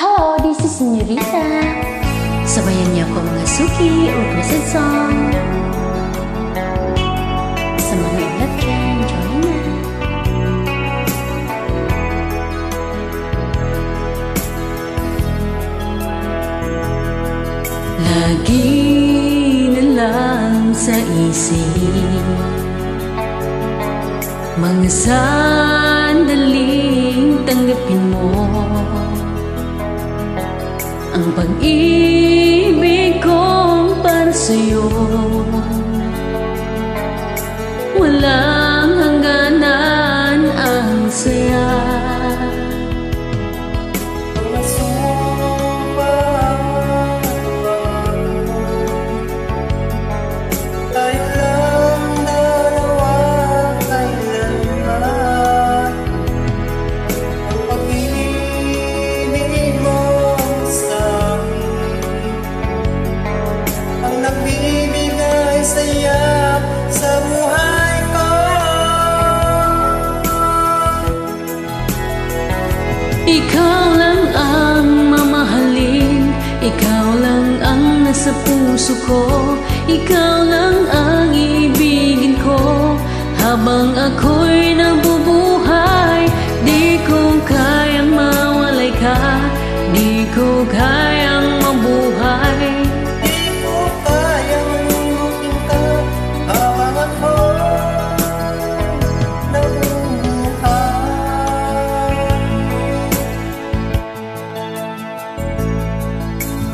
Hello, this is Senorita. Sabayan niyo ako mga suki o present song. Sa mga ilat dyan, join na. Lagi na lang sa isip mga sandaling tanggapin mo ang pag-ibig kong para sa'yo. Walang hangganan ang saya. Sa buhay ko, Ikaw lang ang mamahalin, ikaw lang ang nasa puso ko, ikaw lang ang ibigin ko. Habang ako'y nabubuhay, di ko kayang mawalay ka, di ko kayang mabuhay.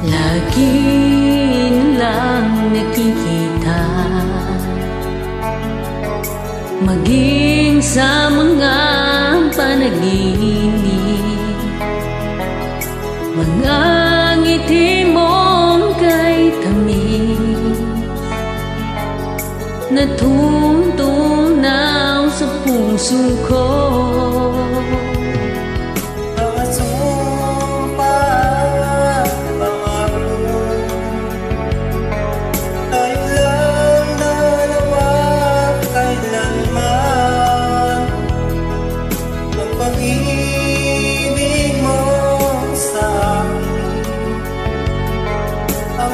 Lagi lang nakikita, maging sa mga panaginip, mga ngiti mong kay tamis, natutunaw sa puso ko.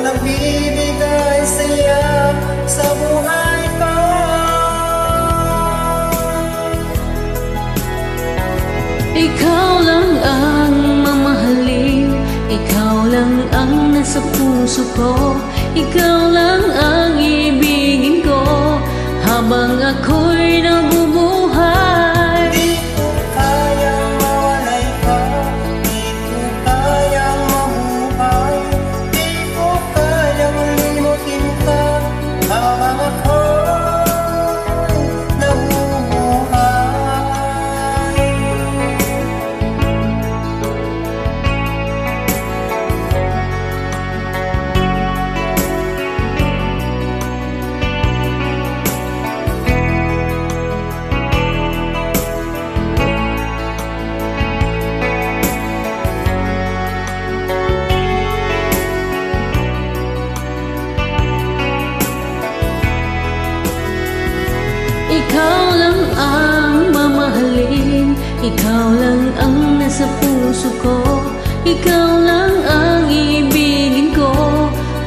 Nagbibigay saya sa buhay ko. Ikaw lang ang mamahalin, ikaw lang ang nasa puso ko, ikaw lang ang ibigin ko. Habang ako'y nabubuhay, Di ko kayang mawalay ka, di ko kayang mabuhay, di ko kayang limutin ka habang ako'y nabubuhay. ikaw lang ang mamahalin, ikaw lang ang nasa puso ko, ikaw lang ang ibigin ko.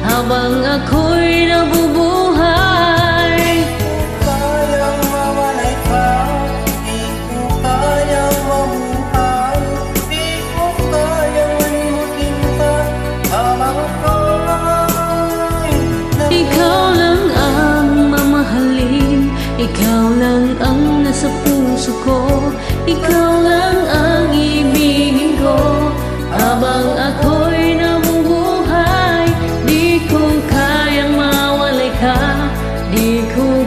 Habang ako'y nabubuhay, Kayang mawalay ka, di ko kayang mabuhay, di ko kayang limutin ka habang ako'y ikaw lang ang mamahalin, ikaw lang ang nasa puso ko, ikaw lang ang ibigin ko. Habang ako'y nabubuhay, di ko kayang mawalay ka, di ko